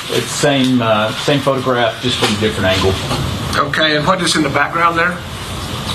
It's same photograph, just from a different angle. Okay, and what is in the background there?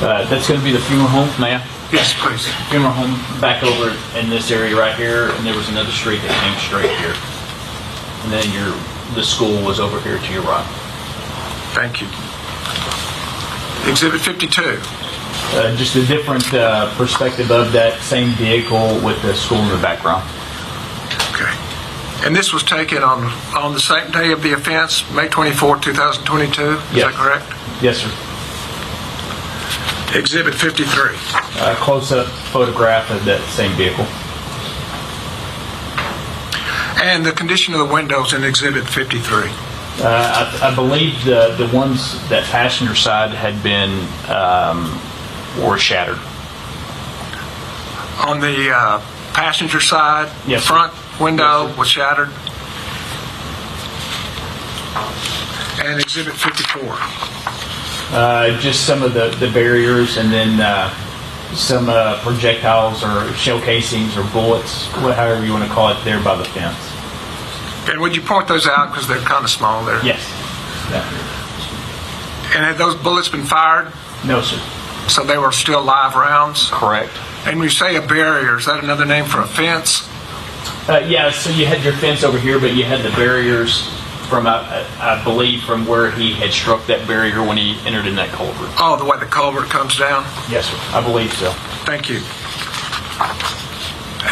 That's going to be the funeral home, ma'am. Yes, please. Funeral home back over in this area right here, and there was another street that came straight here. And then the school was over here to your right. Thank you. Exhibit 52. Just a different perspective of that same vehicle with the school in the background. Okay. And this was taken on the same day of the offense, May 24, 2022? Is Yes. that correct? Yes, sir. Exhibit 53. Close-up photograph of that same vehicle. And the condition of the windows in Exhibit 53. I believe the ones that passenger side had been were shattered. On the passenger side, Yes, the front window Yes, sir. was shattered. And Exhibit 54. Just some of the barriers, and then some projectiles or shell casings or bullets, however you want to call it, there by the fence. And would you point those out because they're kind of small there? Yes. Yeah. And had those bullets been fired? No, sir. So they were still live rounds? Correct. And when you say a barrier, is that another name for a fence? Yeah, so you had your fence over here, but you had the barriers from, I believe, from where he had struck that barrier when he entered in that culvert. Oh, the way the culvert comes down? Yes, sir. I believe so. Thank you.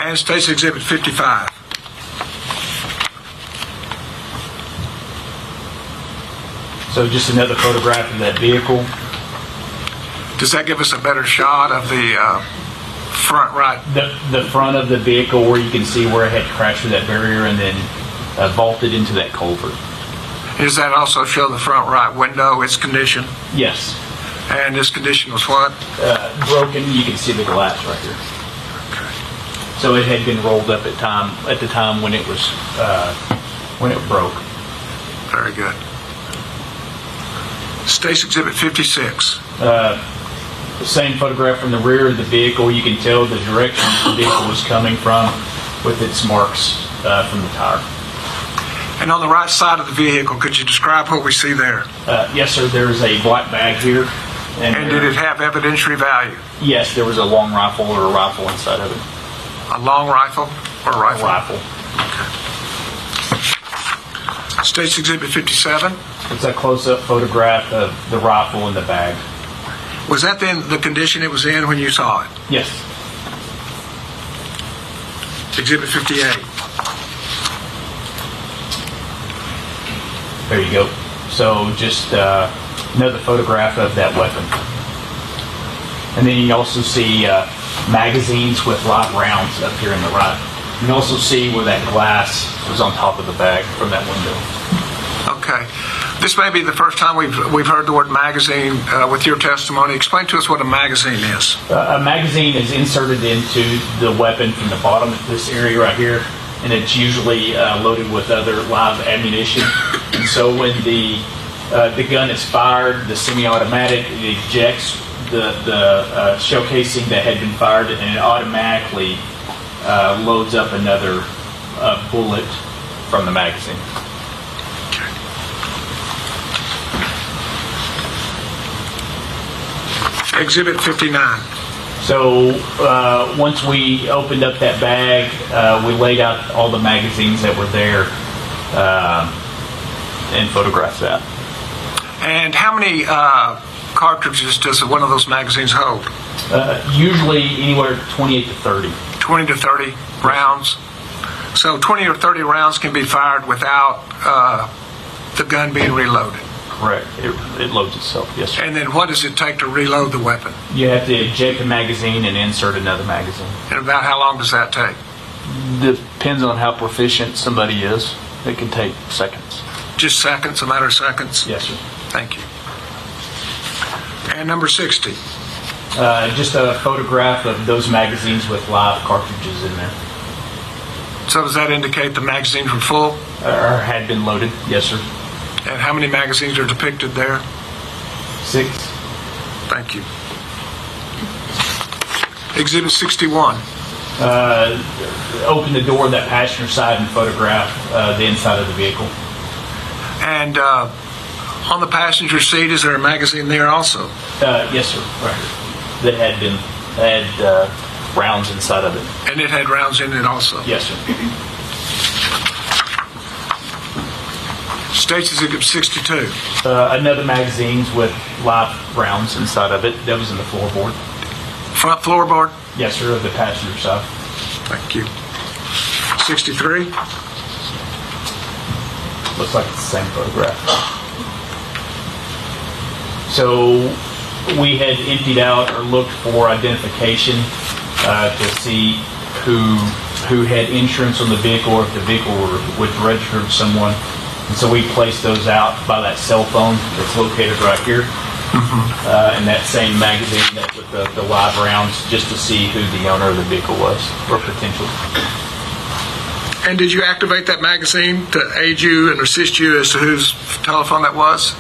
And State's Exhibit 55. So just another photograph of that vehicle. Does that give us a better shot of the front right? The front of the vehicle where you can see where it had crashed through that barrier and then vaulted into that culvert. Does that also show the front right window, its condition? Yes. And its condition was what? Broken. You can see the glass right here. Okay. So it had been rolled up at the time when it was when it broke. Very good. State's Exhibit 56. The same photograph from the rear of the vehicle. You can tell the direction the vehicle was coming from with its marks from the tire. And on the right side of the vehicle, could you describe what we see there? Yes, sir. There is a black bag here. And did it have evidentiary value? Yes, there was a long rifle or a rifle inside of it. A long rifle or a rifle? A rifle. State's Exhibit 57. It's a close-up photograph of the rifle in the bag. Was that then the condition it was in when you saw it? Yes. Exhibit 58. There you go. So just another photograph of that weapon. And then you also see magazines with live rounds up here in the right. You can also see where that glass was on top of the bag from that window. Okay. This may be the first time we've heard the word magazine with your testimony. Explain to us what a magazine is. A magazine is inserted into the weapon from the bottom of this area right here, and it's usually loaded with other live ammunition. And so when the gun is fired, the semi-automatic, it ejects the shell casing that had been fired, and it automatically loads up another bullet from the magazine. Exhibit 59. So once we opened up that bag, we laid out all the magazines that were there and photographed that. And how many cartridges does one of those magazines hold? Usually anywhere 28 to 30. 20 to 30 rounds. So 20 or 30 rounds can be fired without the gun being reloaded. Correct. It loads itself, yes, sir. And then what does it take to reload the weapon? You have to eject a magazine and insert another magazine. And about how long does that take? Depends on how proficient somebody is. It can take seconds. Just seconds, a matter of seconds? Yes, sir. Thank you. And number 60. Just a photograph of those magazines with live cartridges in there. So does that indicate the magazines were full? Or had been loaded, yes, sir. And how many magazines are depicted there? 6. Thank you. Exhibit 61. Open the door of that passenger side and photograph the inside of the vehicle. And on the passenger seat, is there a magazine there also? Yes, sir. Right here. That had rounds inside of it. And it had rounds in it also? Yes, sir. States Exhibit 62. Another magazines with live rounds inside of it. That was in the floorboard. Front floorboard? Yes, sir, of the passenger side. Thank you. 63. Looks like it's the same photograph. So we had emptied out or looked for identification to see who had insurance on the vehicle or if the vehicle was registered to someone. And so we placed those out by that cell phone that's located right here. In that same magazine that with the live rounds, just to see who the owner of the vehicle was or potential. And did you activate that magazine to aid you and assist you as to whose telephone that was?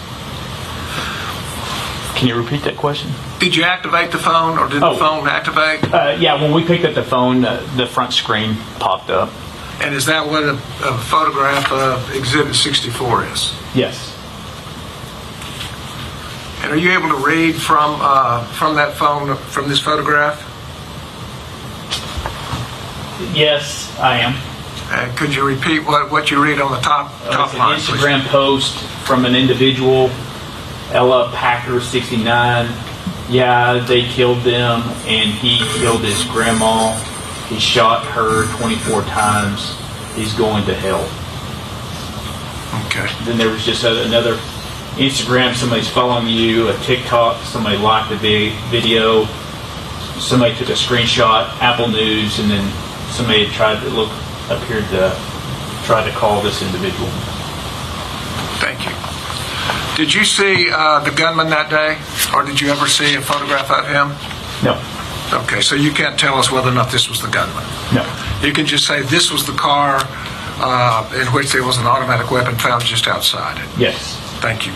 Can you repeat that question? Did you activate the phone, or did the phone activate? Yeah, when we picked up the phone, the front screen popped up. And is that what a photograph of Exhibit 64 is? Yes. And are you able to read from that phone, from this photograph? Yes, I am. And could you repeat what you read on the top It's an line, please? Instagram post from an individual, Ella Packer 69. Yeah, they killed them, and he killed his grandma. He shot her 24 times. He's going to hell. Okay. Then there was just another Instagram, somebody's following you, a TikTok, somebody liked the video, somebody took a screenshot, Apple News, and then somebody appeared to try to call this individual. Thank you. Did you see the gunman that day, or did you ever see a photograph of him? No. Okay, so you can't tell us whether or not this was the gunman. No. You can just say this was the car in which there was an automatic weapon found just outside it. Yes. Thank you.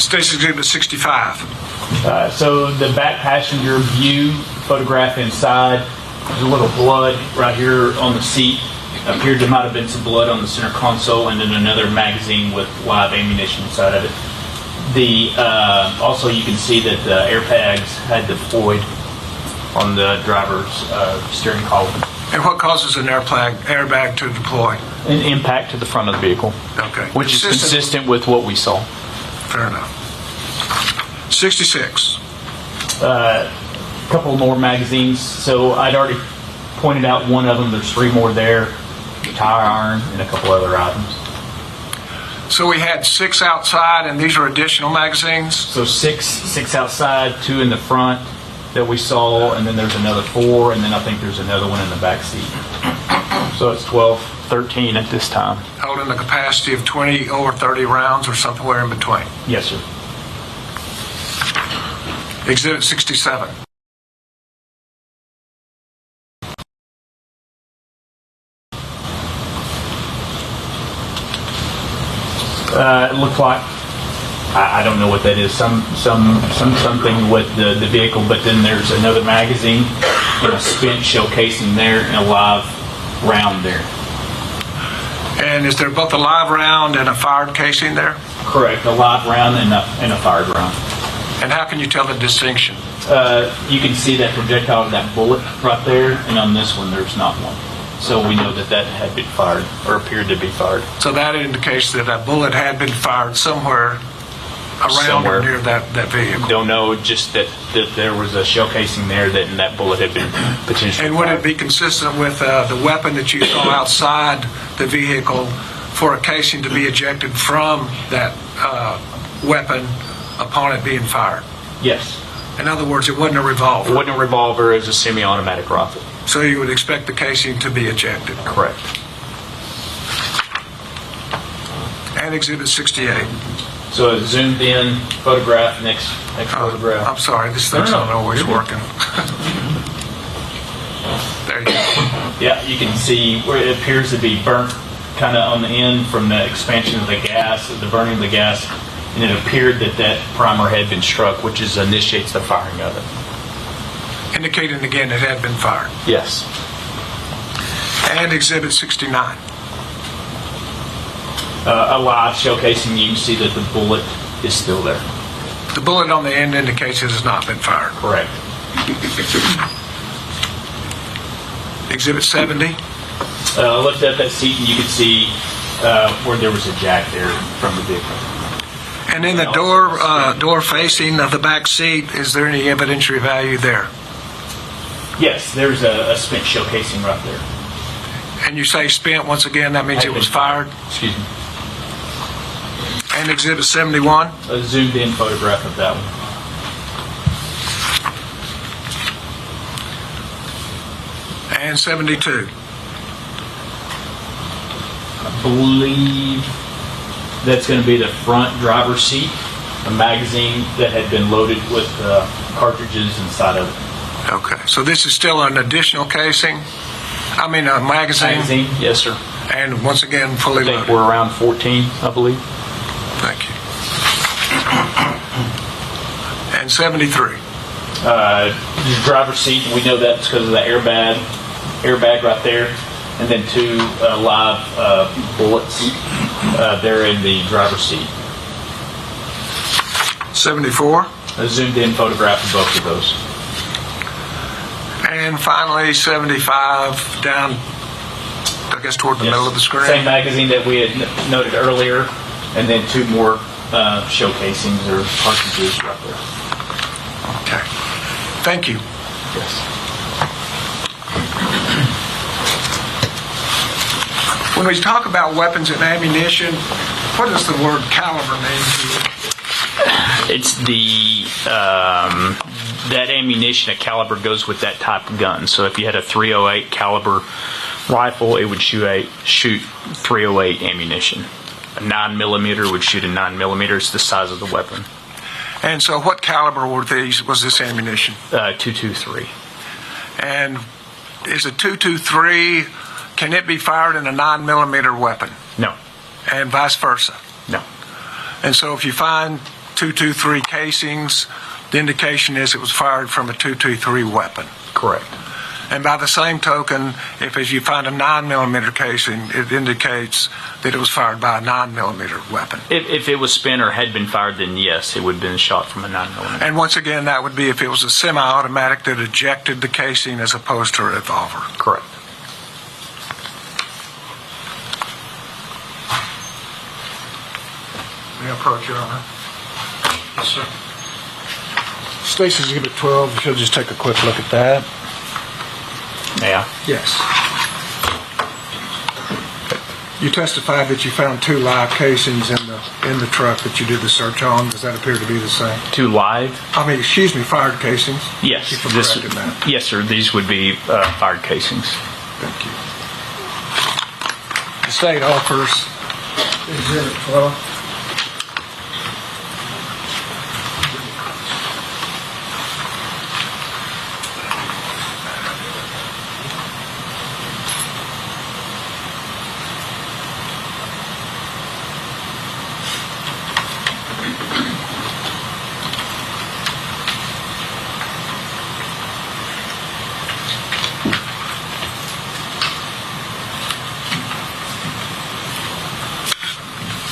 Stacy Exhibit 65. So the back passenger view photograph inside, there's a little blood right here on the seat. Appeared to might have been some blood on the center console, and then another magazine with live ammunition inside of it. Also you can see that the airbags had deployed on the driver's steering column. And what causes an airbag to deploy? An impact to the front of the vehicle. Okay. Which is consistent with what we saw. Fair enough. 66. A couple more magazines. So I'd already pointed out one of them. There's three more there. Tire iron and a couple other items. So we had 6 outside, and these are additional magazines? So six outside, 2 in the front that we saw, and then there's another 4, and then I think there's another one in the back seat. So it's 12, 13 at this time. Holding a capacity of 20 or 30 rounds or somewhere in between. Yes, sir. Exhibit 67. It looked like, I don't know what that is, something with the vehicle, but then there's another magazine and a spent shell casing there and a live round there. And is there both a live round and a fired casing there? Correct, a live round and a fired round. And how can you tell the distinction? You can see that projectile, that bullet right there, and on this one there's not one. So we know that had been fired, or appeared to be fired. So that indicates that a bullet had been fired somewhere around or near that vehicle. Don't know, just that there was a shell casing there and that bullet had been potentially And would fired. it be consistent with the weapon that you saw outside the vehicle for a casing to be ejected from that weapon upon it being fired? Yes. In other words, it wasn't a revolver. It wasn't a revolver, it was a semi-automatic rifle. So you would expect the casing to be ejected. Correct. And Exhibit 68. So a zoomed in photograph, next photograph. I'm sorry, this thing's No. not always working. There you go. Yeah, you can see where it appears to be burnt kind of on the end from the expansion of the gas, the burning of the gas, and it appeared that primer had been struck, which initiates the firing of it. Indicating again it had been fired. Yes. And Exhibit 69. A live shell casing, you can see that the bullet is still there. The bullet on the end indicates it has not been fired. Correct. Exhibit 70. I lifted up that seat and you could see where there was a jack there from the vehicle. And in the door facing of the back seat, is there any evidentiary value there? Yes, there's a spent shell casing right there. And you say spent, once again, that means it was fired? Excuse me. And Exhibit 71? A zoomed in photograph of that one. And 72? I believe that's going to be the front driver's seat, a magazine that had been loaded with cartridges inside of it. Okay, so this is still an additional casing? I mean, a magazine? Magazine, yes, sir. And once again, fully I think loaded? we're around 14, I believe. Thank you. And 73? The driver's seat, we know that's because of the airbag right there, and then two live bullets there in the driver's seat. 74? A zoomed in photograph of both of those. And finally, 75 down, I guess, toward the middle of the screen. Same magazine that we had noted earlier, and then two more shell casings or cartridges right there. Okay. Thank you. Yes. When we talk about weapons and ammunition, what does the word caliber mean to you? It's that ammunition, a caliber goes with that type of gun. So if you had a .308 caliber rifle, it would shoot 308 ammunition. A 9mm would shoot a 9mm. It's the size of the weapon. And so what caliber was this ammunition? 223. And is a 223, can it be fired in a 9mm weapon? No. And vice versa? No. And so if you find 223 casings, the indication is it was fired from a 223 weapon. Correct. And by the same token, if as you find a 9mm casing, it indicates that it was fired by a 9mm weapon. If it was spent or had been fired, then yes, it would have been shot from a 9mm. And once again, that would be if it was a semi-automatic that ejected the casing as opposed to a revolver. Correct. May I approach, Your Honor? Yes, sir. Stacy's Exhibit 12, she'll just take a quick look at that. Yeah. Yes. You testified that you found two live casings in the truck that you did the search on. Does that appear to be the same? Two live? Fired casings? Yes. Keep them corrected, ma'am. Yes, sir. These would be fired casings. Thank you. The state offers Exhibit 12.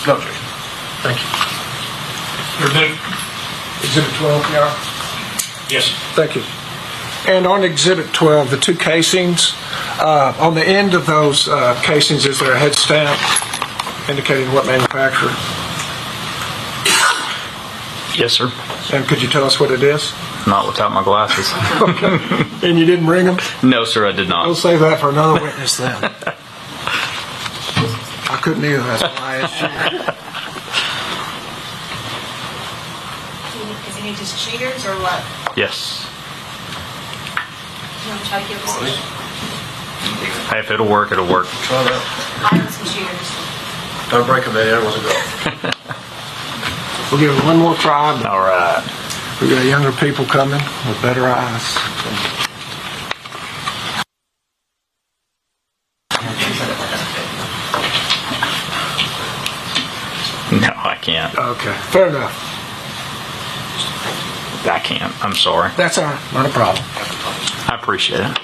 No, Judge. Thank you. Exhibit 12, Your Honor. Yes. Thank you. And on Exhibit 12, the two casings, on the end of those casings, is there a head stamp indicating what manufacturer? Yes, sir. And could you tell us what it is? Not without my glasses. And you didn't bring them? No, sir, I did We'll not. save that for another witness then. I couldn't either, that's why I asked you. Is it just cheaters or what? Yes. You want to try to give us some? Hey, if it'll work, it'll work. Try that. I have some cheaters. Don't break them, there wasn't go. We'll give it one more try, but All right. we got younger people coming with better eyes. No, I can't. Okay, fair enough. I can't. I'm sorry. That's all right, not a problem. I appreciate it.